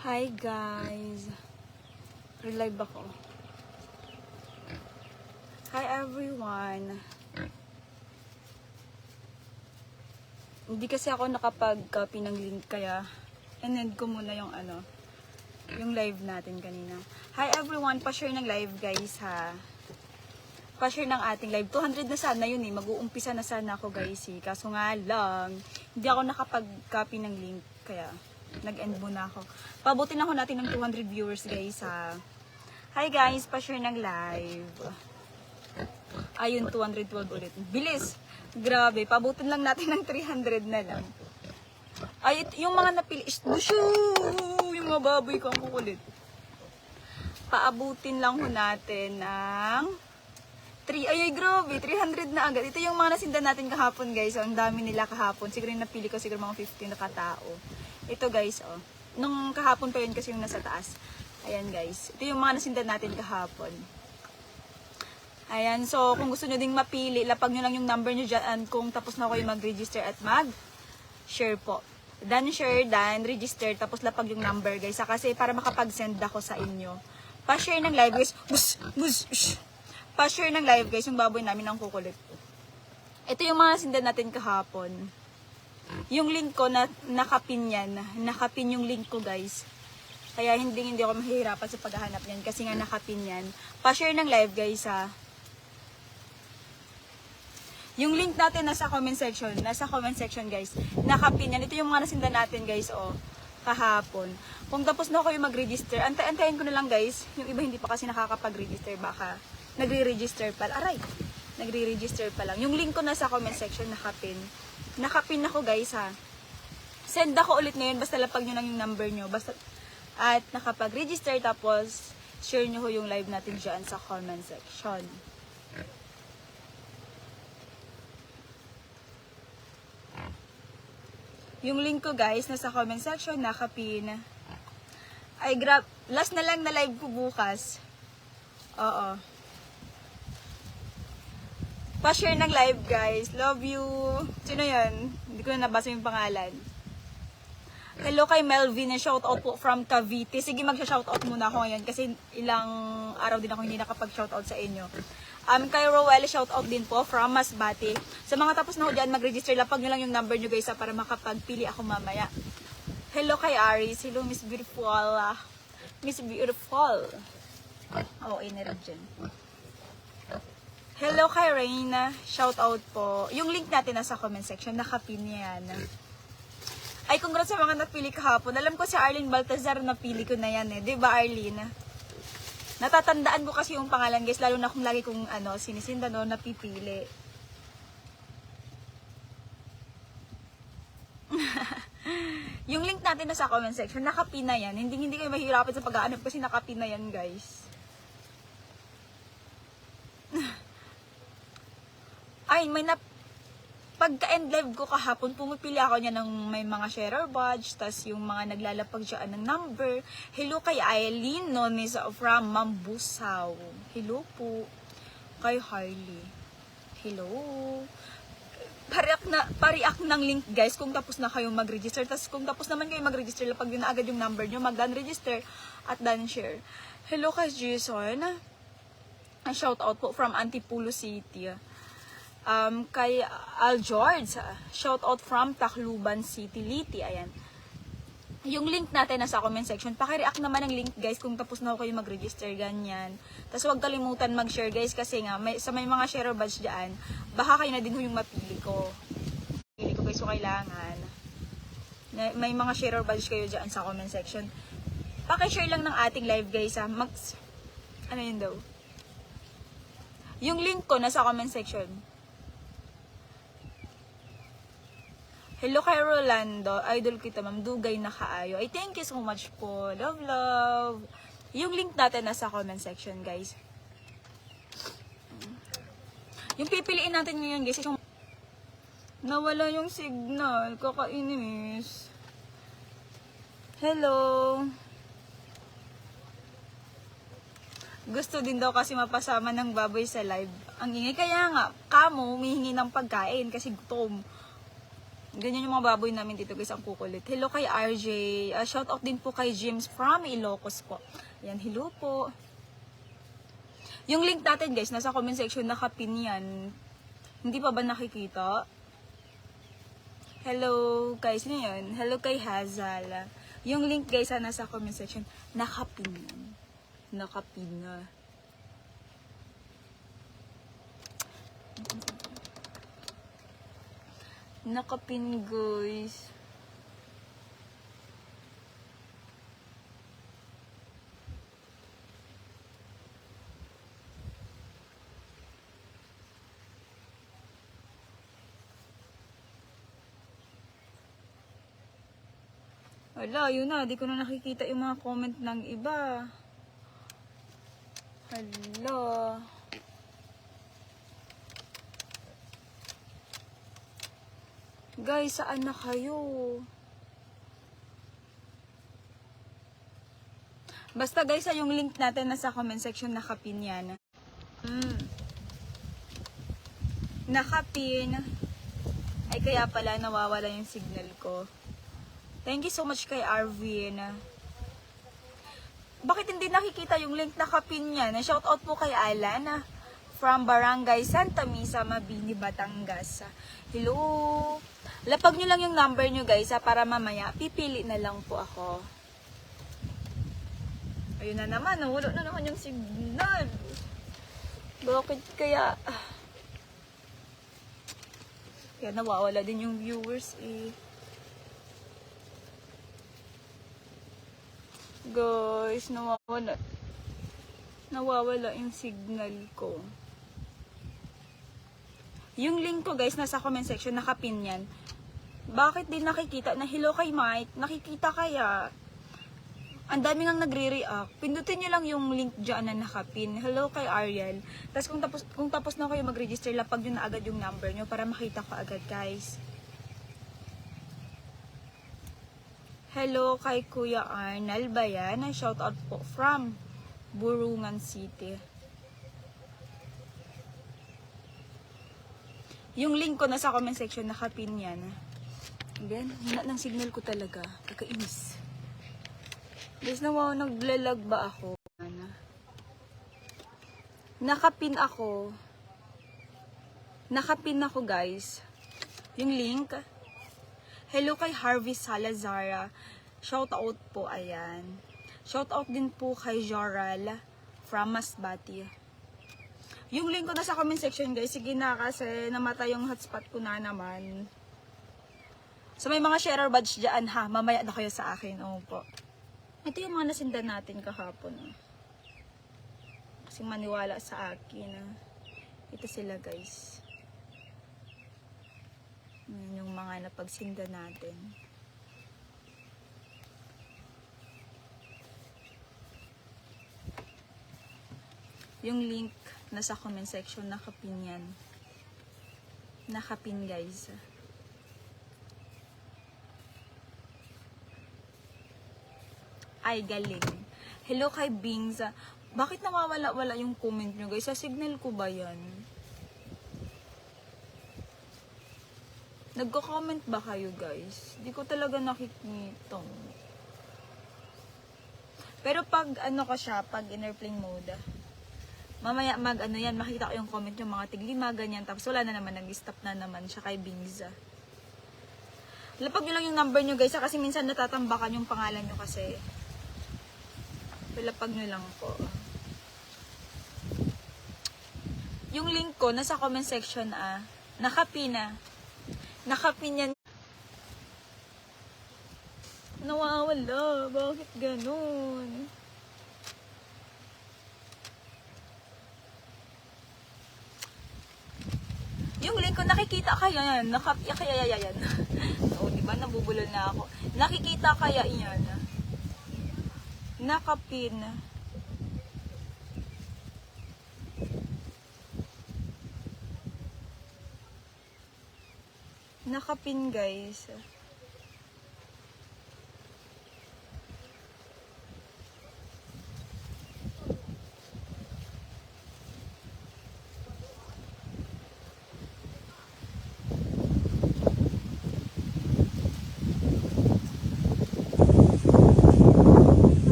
Hi guys! Relive ako. Hi everyone! Hindi kasi ako nakapag-copy ng link kaya in-end ko muna yung live natin kanina. Hi everyone! Pa-share ng live guys ha. Pa-share ng ating live. 200 na sana yun eh. Mag-uumpisa na sana ako guys eh. Kaso nga lang, hindi ako nakapag-copy ng link kaya nag-end muna ako. Pabutin ako natin ng 200 viewers guys ha. Hi guys, pa-share ng live. Ayun, 212 ulit. Bilis! Grabe, pabutin lang natin ng 300 na lang. Ay, yung mga napili, yung mga baboy ko ang kukulit. Paabutin lang ho natin ng ay grabe, 300 na agad. Ito yung mga nasindan natin kahapon guys. Ang dami nila kahapon. Siguro yung napili ko, siguro mga 15 na katao. Ito guys, oh. Nung kahapon pa yun kasi yung nasa taas. Ayan guys. Ito yung mga nasindan natin kahapon. Ayan, so kung gusto nyo ding mapili, lapag nyo lang yung number nyo dyan kung tapos na kayo mag-register at mag-share po. Done share, done register, tapos lapag yung number guys. Kasi para makapag-send ako sa inyo. Pa-share ng live guys. Pa-share ng live guys, yung baboy namin ang kukulit. Ito yung mga nasindan natin kahapon. Yung link ko na nakapin yan. Nakapin yung link ko guys. Kaya hindi ako mahihirapan sa paghahanap yan kasi nga nakapin yan. Pa-share ng live guys ha. Yung link natin nasa comment section. Nasa comment section guys. Nakapin yan. Ito yung mga nasindan natin guys oh. Kahapon. Kung tapos na kayo mag-register, antayin ko na lang guys. Yung iba hindi pa kasi nakakapag-register. Baka nagre-register pa. Aray! Nagre-register pa lang. Yung link ko nasa comment section nakapin. Nakapin ako guys ha. Send ako ulit ngayon. Basta lapag nyo lang yung number nyo. Basta, at nakapag-register tapos share nyo ho yung live natin dyan sa comment section. Yung link ko guys, nasa comment section, nakapin. Ay, last na lang na live ko bukas. Oo. Pa-share ng live guys. Love you. Sino yan? Hindi ko na nabasa yung pangalan. Hello kay Melvin, na shoutout po from Cavite. Sige, mag-shoutout muna ako ngayon kasi ilang araw din ako hindi nakapag-shoutout sa inyo. Kay Rowell, shoutout din po from Masbate. Sa mga tapos na ho dyan, mag-register. Lapag nyo lang yung number nyo guys para makapagpili ako mamaya. Hello kay Aris. Hello Miss Beautiful. Miss Beautiful. Oo, inarap dyan. Hello kay Reina. Shoutout po. Yung link natin nasa comment section. Nakapin yan. Ay, congrats sa mga napili kahapon. Alam ko si Arlene Baltazar napili ko na yan eh. Diba Arlene? Natatandaan ko kasi yung pangalan guys. Lalo na kung lagi kong sinisinda no, napipili. Yung link natin nasa comment section. Nakapin na yan. Hindi kayo mahirapan sa pag-aanap kasi nakapin na yan guys. Ay, pagka-end live ko kahapon, pumipili ako niya ng may mga sharer badge, tas yung mga naglalapag dyan ng number. Hello kay Eileen Nones from Mambusaw. Hello po. Kay Harley. Hello. Pariak ng link guys kung tapos na kayong mag-register. Tas kung tapos naman kayo mag-register, lapag yun na agad yung number nyo, mag-done register at done share. Hello kay Jason. Shout out po from Antipolo City. Kay Al George, shout out from Tacloban City, Liti. Ayan. Yung link natin nasa comment section. Paki-react naman ng link guys kung tapos na kayo mag-register ganyan. Tapos huwag kalimutan mag-share guys kasi nga may mga share badge diyan. Baka kayo na din yung mapili ko. Pili ko guys so kailangan. May mga share badge kayo diyan sa comment section. Paki-share lang ng ating live guys ha. Ano yun daw? Yung link ko nasa comment section. Hello kay Rolando. Idol kita ma'am. Dugay na kaayo. Ay, thank you so much po. Love, love. Yung link natin nasa comment section, guys. Yung pipiliin natin ngayon, guys, yung nawala yung signal. Kakainis. Hello. Gusto din daw kasi mapasama ng baboy sa live. Ang ingay. Kaya nga, kamo, humihingi ng pagkain kasi gutom. Ganyan yung mga baboy namin dito guys, ang kukulit. Hello kay RJ. Shout out din po kay James from Ilocos po. Yan, hello po. Yung link natin guys, nasa comment section, nakapin yan. Hindi pa ba nakikita? Hello guys, ano yun? Hello kay Hazal. Yung link guys, nasa comment section, nakapin yan. Nakapin na. Nakapin guys. Wala, yun na. Di ko na nakikita yung mga comment ng iba. Hala. Guys, saan na kayo? Basta guys, yung link natin nasa comment section, nakapin yan. Nakapin. Ay, kaya pala nawawala yung signal ko. Thank you so much kay Arvin. Bakit hindi nakikita yung link na kapin niya? Shout out po kay Alan from Barangay Santa Misa, Mabini, Batangas. Hello! Lapag nyo lang yung number nyo guys para mamaya pipili na lang po ako. Ayun na naman, wala na naman yung signal. Bakit kaya? Kaya nawawala din yung viewers eh. Guys, nawawala yung signal ko. Yung link ko guys, nasa comment section, nakapin yan. Bakit din nakikita na hello kay Mike? Nakikita kaya? Ang dami nang nagre-react. Pindutin nyo lang yung link dyan na nakapin. Hello kay Ariel. Tapos kung tapos na kayo mag-register, lapag nyo na agad yung number nyo para makita ko agad guys. Hello kay Kuya Arnal Bayan. Shout out po from Burungan City. Yung link ko nasa comment section, nakapin yan. Again, hina ng signal ko talaga. Kakainis. Guys, naglalag ba ako? Nakapin ako. Nakapin ako guys. Yung link. Hello kay Harvey Salazar. Shout out po, ayan. Shout out din po kay Joral from Masbati. Yung link ko na sa comment section guys. Sige na kasi namatay yung hotspot ko na naman. So may mga sharer badge dyan ha. Mamaya na kayo sa akin. Opo. Ito yung mga nasindan natin kahapon. Kasi maniwala sa akin. Ito sila guys. Yan yung mga napagsinda natin. Yung link nasa comment section, nakapin yan. Nakapin guys. Ay, galing. Hello kay Bings. Bakit nawawala-wala yung comment nyo guys? Sa signal ko ba yan? Nagko-comment ba kayo guys? Hindi ko talaga nakikita. Pero pag ano ko siya, pag in airplane mode, mamaya makita ko yung comment yung mga tig-5, ganyan. Tapos wala na naman, nag-stop na naman siya kay Bings. Lapag nyo lang yung number nyo guys, kasi minsan natatambakan yung pangalan nyo kasi. Lapag nyo lang po. Yung link ko, nasa comment section nakapin na. Nakapin yan. Nawawala. Bakit ganun? Yung link ko, nakikita kaya yan. Kaya yan. Oo, diba? Nabubulol na ako. Nakikita kaya yan. Nakapin. Nakapin guys.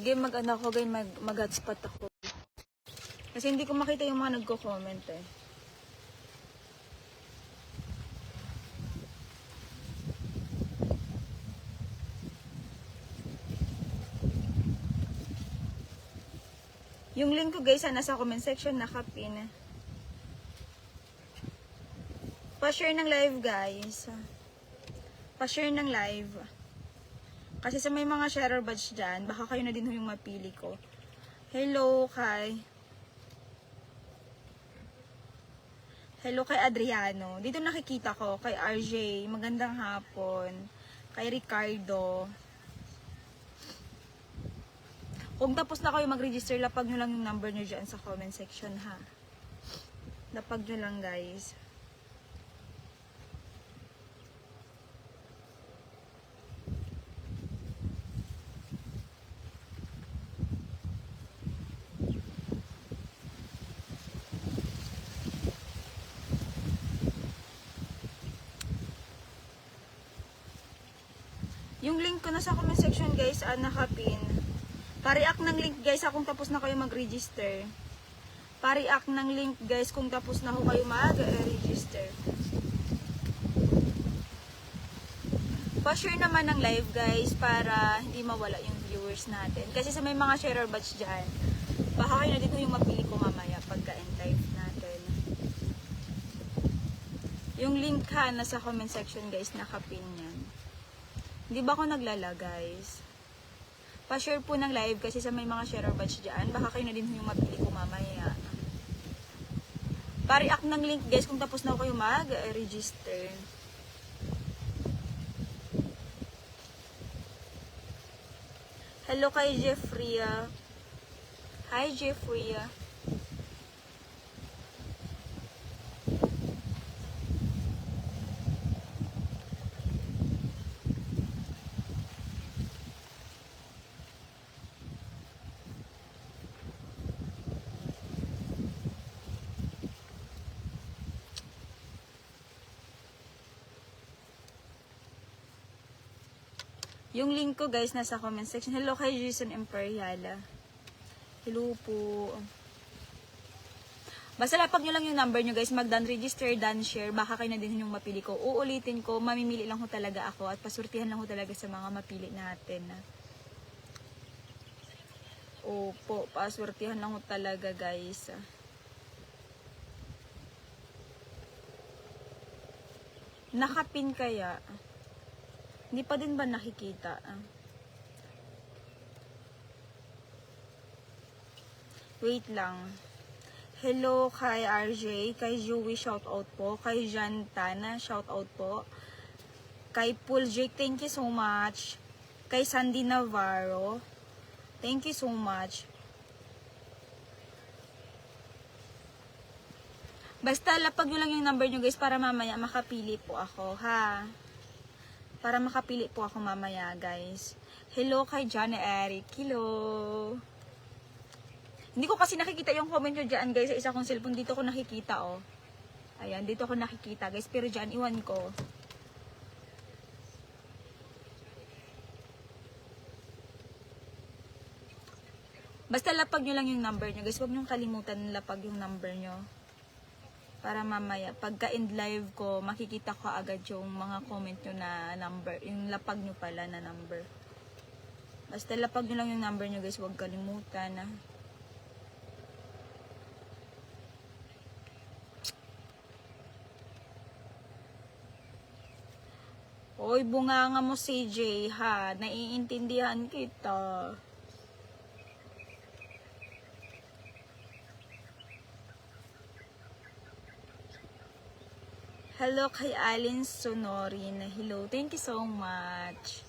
Game mag-ano ako, game mag-hotspot ako. Kasi hindi ko makita yung mga nagko-comment eh. Yung link ko guys, nasa comment section nakapin. Pa-share ng live guys. Pa-share ng live. Kasi sa may mga sharer badge dyan, baka kayo na din yung mapili ko. Hello kay Adriano. Dito nakikita ko. Kay RJ. Magandang hapon. Kay Ricardo. Kung tapos na kayo mag-register, lapag nyo lang yung number nyo dyan sa comment section ha. Lapag nyo lang guys. Yung link ko na sa comment section guys, nakapin. Pa-react ng link guys kung tapos na kayo mag-register. Pa-react ng link guys kung tapos na kayo mag-register. Pa-share naman ng live guys para hindi mawala yung viewers natin. Kasi sa may mga sharer batch dyan, baka kayo na dito yung mapili ko mamaya pagka-end live natin. Yung link ha, nasa comment section guys, nakapin yan. Hindi ba ako naglala guys? Pa-share po ng live kasi sa may mga sharer batch dyan, baka kayo na din yung mapili ko mamaya. Pa-react ng link guys kung tapos na kayo mag-register. Hello kay Jeffrey. Hi Jeffrey. Yung link ko guys nasa comment section. Hello kay Jason Imperial. Hello po. Basta lapag nyo lang yung number nyo guys. Mag-done register, done share. Baka kayo na din yung mapili ko. Uulitin ko. Mamimili lang ko talaga ako. At pasurtihan lang ko talaga sa mga mapili natin. Opo. Pasurtihan lang ko talaga guys. Nakapin kaya? Hindi pa din ba nakikita? Wait lang. Hello kay RJ, kay Joey shoutout po, kay Jantana shoutout po, kay Paul Jake, thank you so much, kay Sandy Navarro, thank you so much. Basta lapag nyo lang yung number nyo guys para mamaya makapili po ako ha. Para makapili po ako mamaya guys. Hello kay Johnny Eric. Hello. Hindi ko kasi nakikita yung comment nyo dyan guys sa isa kong cellphone. Dito ko nakikita oh. Ayan, dito ko nakikita guys. Pero dyan, iwan ko. Basta lapag nyo lang yung number nyo guys. Huwag nyo kalimutan lapag yung number nyo. Para mamaya, pagka end live ko, makikita ko agad yung mga comment nyo na number. Yung lapag nyo pala na number. Basta lapag nyo lang yung number nyo guys. Huwag kalimutan. Oy, bunganga mo CJ ha. Naiintindihan kita. Hello kay Alin Sonorin. Hello, thank you so much.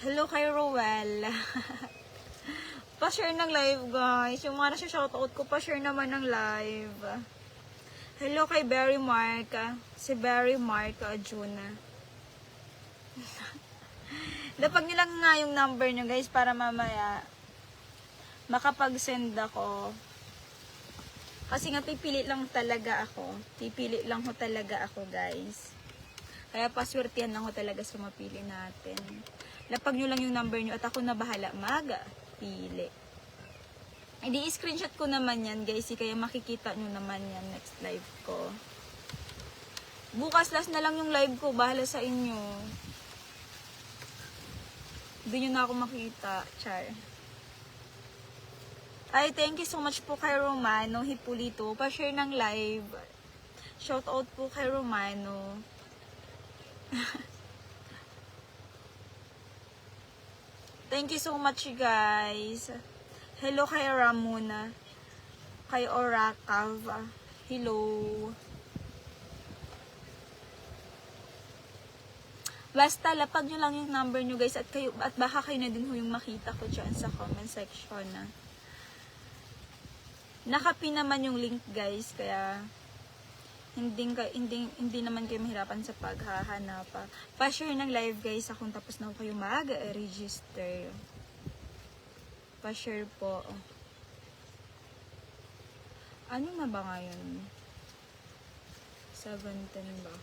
Hello kay Rowell. Pa-share ng live, guys. Yung mga nasa shoutout ko, pa-share naman ng live. Hello kay Barry Mark. Si Barry Mark Juna. Lapag nyo lang nga yung number nyo, guys, para mamaya makapag-send ako. Kasi nga pipili lang talaga ako. Pipili lang ho talaga ako, guys. Kaya paswertihan lang ho talaga sa mapili natin. Lapag nyo lang yung number nyo at ako na bahala mag-pili. Hindi, screenshot ko naman yan, guys. Kaya makikita nyo naman yan next live ko. Bukas last na lang yung live ko. Bahala sa inyo. Hindi nyo na ako makita. Char. Ay, thank you so much po kay Romano Hipulito. Pa-share ng live. Shout out po kay Romano. Thank you so much, guys. Hello kay Ramona. Kay Orakav. Hello. Basta, lapag nyo lang yung number nyo, guys. At baka kayo na din yung makita ko dyan sa comment section. Nakapin naman yung link, guys. Kaya, hindi naman kayo mahirapan sa paghahanap. Pa-share ng live, guys. Kung tapos na kayo mag-register. Pa-share po. Ano na ba ngayon? 17 ba?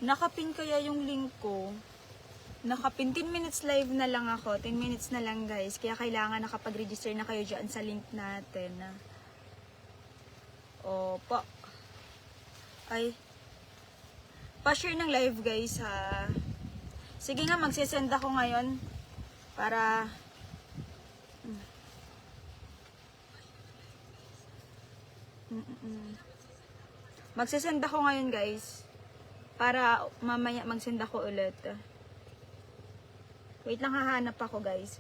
Nakapin kaya yung link ko. Nakapin. 10 minutes live na lang ako. 10 minutes na lang, guys. Kaya kailangan nakapag-register na kayo dyan sa link natin. Opo. Ay. Pa-share ng live, guys, ha. Sige nga, magsisend ako ngayon. Para... Magsisend ako ngayon, guys. Para mamaya mag-send ako ulit. Wait lang, hahanap ako, guys.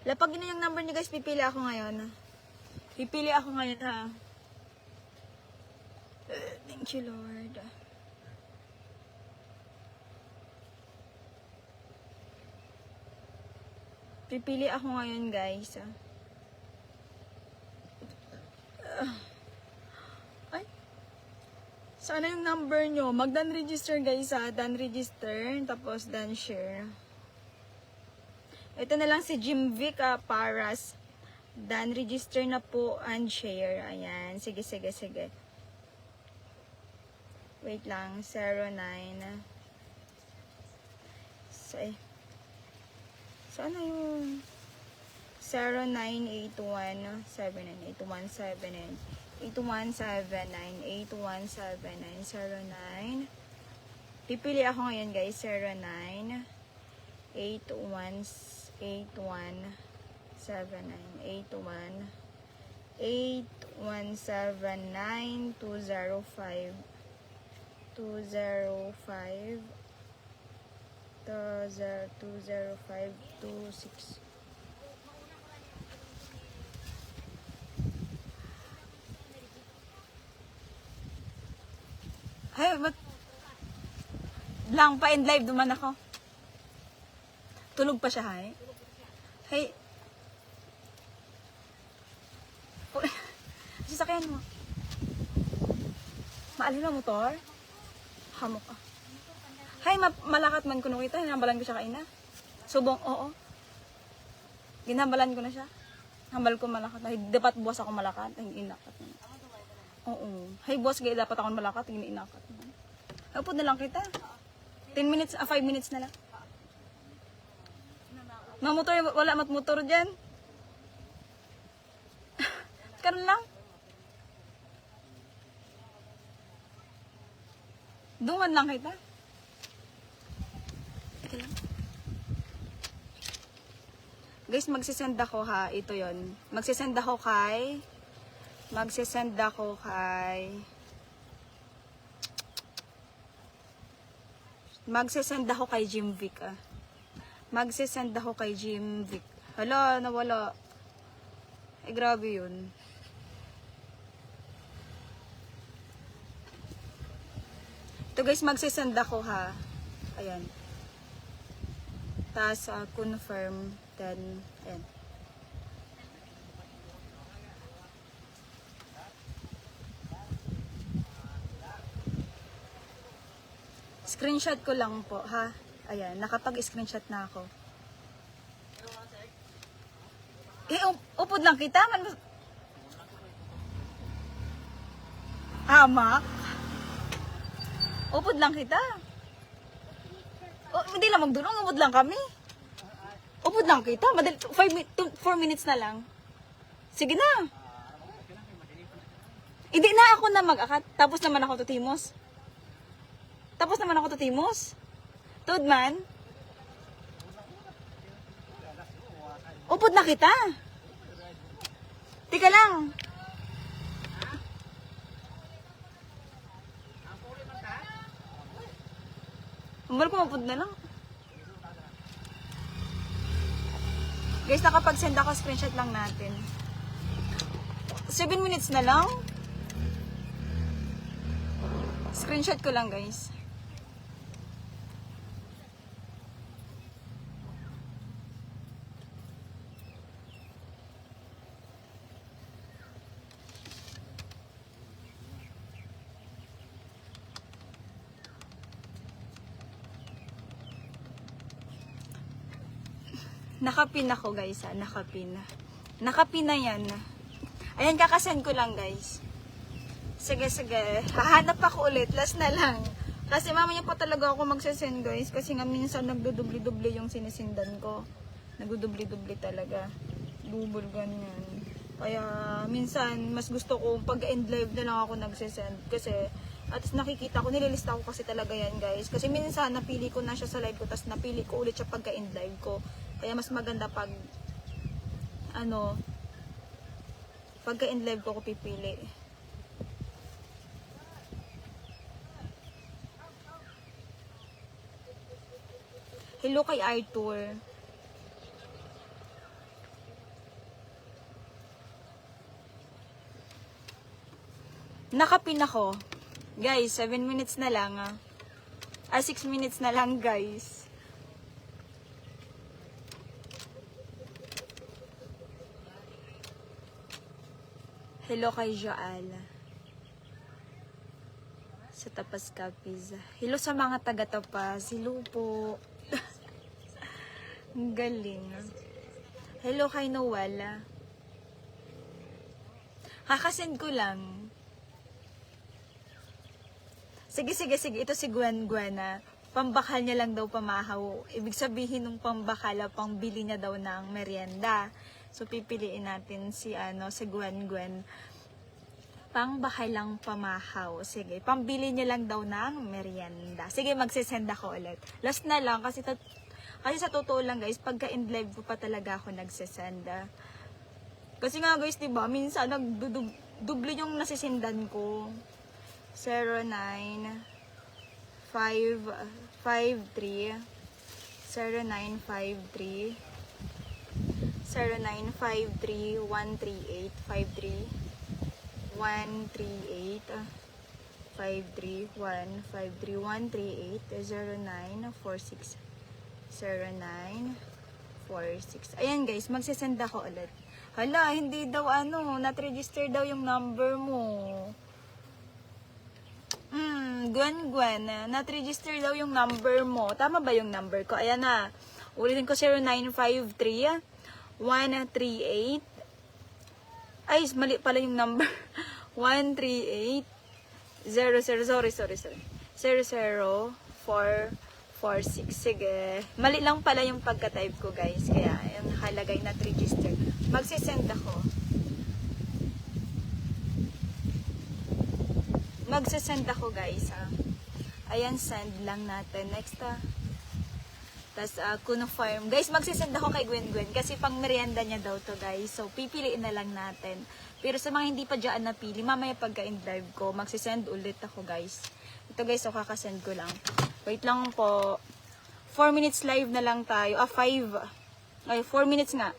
Lapag na yung number niyo, guys. Pipili ako ngayon. Pipili ako ngayon, ha. Thank you, Lord. Pipili ako ngayon, guys. Ay. Sana yung number nyo. Mag-done register, guys, ha. Done register. Tapos done share. Ito na lang si Jim Vic Paras. Done register na po and share. Ayan. Sige, sige, sige. Wait lang. 09. Sana yung 0981-8179-8179-8179-09. Pipili ako ngayon, guys. 0981-8179-205 20526. Ay, ba't lang pa end live duman ako? Tulog pa siya, hay? Hey. Sasakyan mo. Alin na motor? Hamok ka. Hay, malakat man ko nung kita. Hinambalan ko siya kaina. Subong, oo. Ginambalan ko na siya. Hambal ko malakat. Hay, dapat buwas ako malakat. Ay, inakat na. Oo. Hay, boss, gaya dapat ako malakat. Ay, inakat na. Ay, upod na lang kita. 10 minutes, 5 minutes na lang. Mamotor, wala mat motor dyan. Karon lang. Dungan lang kita. Teka lang. Guys, magsisend ako ha. Ito yon. Magsisend ako kay Jim Vic ah. Magsisend ako kay Jim Vic. Hala, nawala. Eh, grabe yun. Ito guys, magsisend ako ha. Ayan. Tapos, confirm. Then, ayan. Screenshot ko lang po, ha? Ayan, nakapag-screenshot na ako. Eh, upod lang kita. Hamak. Upod lang kita. Hindi lang magdulong, upod lang kami. Upod lang kita. 4 minutes na lang. Sige na. Hindi na ako na mag-akat. Tapos naman ako tutimos. Tuod man. Upod na kita. Tika lang. Umbal ko mapod na lang. Guys, nakapag-send ako, screenshot lang natin. 7 minutes na lang. Screenshot ko lang, guys. Nakapin ako guys ha, nakapin na yan. Ayan, kakasend ko lang guys. Sige, hahanap ako ulit, last na lang. Kasi mamaya pa talaga ako magsasend guys. Kasi nga minsan nagdudubli-dubli yung sinisindan ko. Nagdudubli-dubli talaga. Double ganyan. Kaya minsan mas gusto ko pag end live na lang ako nagsasend. Kasi at nakikita ko, nililista ko kasi talaga yan guys. Kasi minsan napili ko na siya sa live ko, tapos napili ko ulit siya pagka end live ko. Kaya mas maganda pag pagka in live ko pipili. Hello kay Arthur. Nakapin ako. Guys, 7 minutes na lang 6 minutes na lang guys. Hello kay Joal. Sa Tapas Capiz. Hello sa mga taga-Tapas. Hello po. Ang galing. Hello kay Noel. Kakasend ko lang. Sige. Ito si Gwen. Pambakal niya lang daw pamahaw. Ibig sabihin nung pambakal, pangbili niya daw ng merienda. So, pipiliin natin si Gwen. Pangbakal lang pamahaw. Sige, pambili niya lang daw ng merienda. Sige, magsisend ako ulit. Last na lang, kasi sa totoo lang guys, pagka in live ko pa talaga ako nagsisend. Kasi nga guys, diba, minsan nagdubli yung nasisendan ko. 0953 0953 138 53 138 531 53138 0946 0946. Ayan guys, magsisend ako ulit. Hala, hindi daw not register daw yung number mo. Gwen, not register daw yung number mo. Tama ba yung number ko? Ayan na. Ulitin ko 0953 138. Ay, mali pala yung number. 138 sorry. 00446. Sige. Mali lang pala yung pagka-type ko, guys. Kaya, yung nakalagay not register. Magsisend ako. Magsisend ako, guys. Ayan, send lang natin. Next, tas confirm. Guys, magsisend ako kay Gwen kasi pang merienda niya daw to, guys. So, pipiliin na lang natin. Pero sa mga hindi pa dyan napili, mamaya pagka-in live ko, magsisend ulit ako, guys. Ito, guys, so kakasend ko lang. Wait lang po. 4 minutes live na lang tayo. 5. Ay, 4 minutes nga.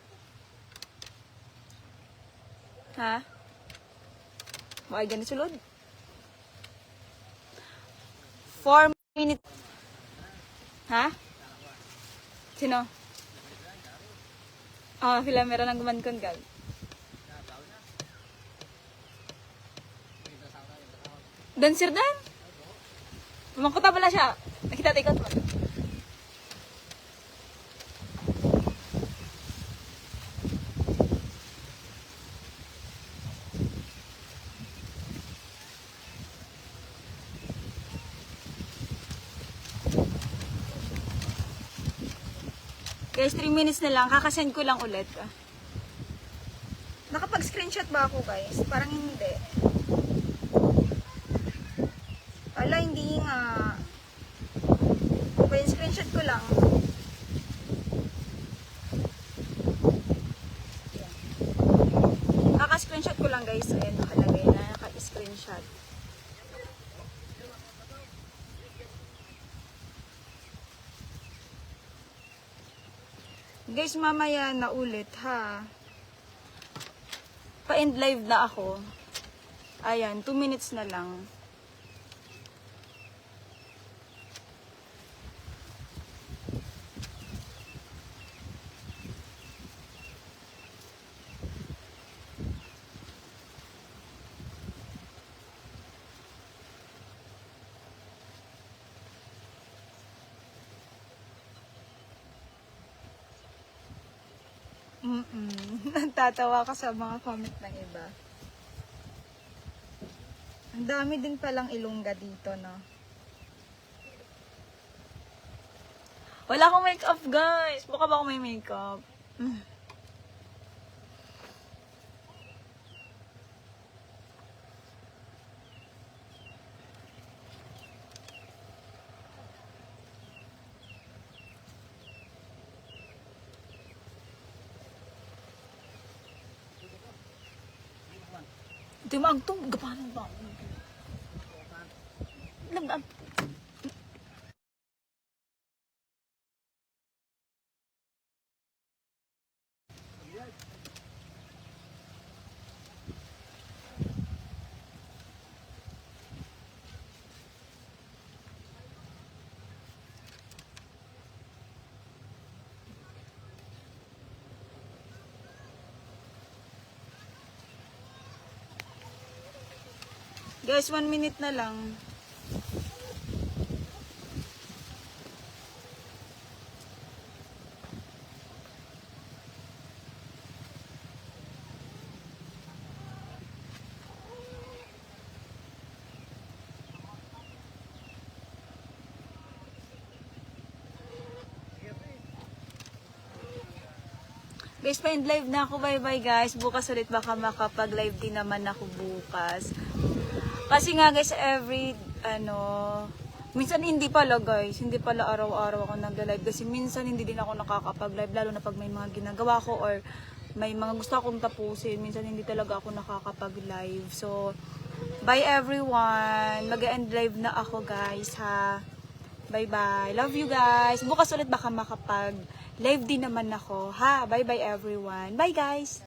Ha? Bakit ganun sulod? 4 minutes. Ha? Sino? Filamera ng gumankon, gal. Dancer dan? Pumangkota pala siya. Nakita tayo mo. Guys, 3 minutes na lang. Kakasend ko lang ulit. Nakapag-screenshot ba ako, guys? Parang hindi. Ala, hindi nga. Okay, screenshot ko lang. Kaka-screenshot ko lang, guys. Ayan, nakalagay na. Naka-screenshot. Guys, mamaya na ulit, ha? Pa-end live na ako. Ayan, 2 minutes na lang. Nagtatawa ka sa mga comment ng iba. Ang dami din palang ilongga dito, no? Wala akong makeup, guys. Baka ba ako may makeup? Di mo ang itong gapanan ba? Guys, 1 minute na lang. Guys, pa-end live na ako. Bye-bye, guys. Bukas ulit baka makapag-live din naman ako bukas. Kasi nga, guys, minsan hindi pala, guys. Hindi pala araw-araw ako nag-live. Kasi minsan hindi din ako nakakapag-live. Lalo na pag may mga ginagawa ko or may mga gusto akong tapusin. Minsan hindi talaga ako nakakapag-live. So, bye everyone. Mag-end live na ako, guys, ha. Bye-bye. Love you, guys. Bukas ulit baka makapag-live din naman ako, ha. Bye-bye everyone. Bye, guys.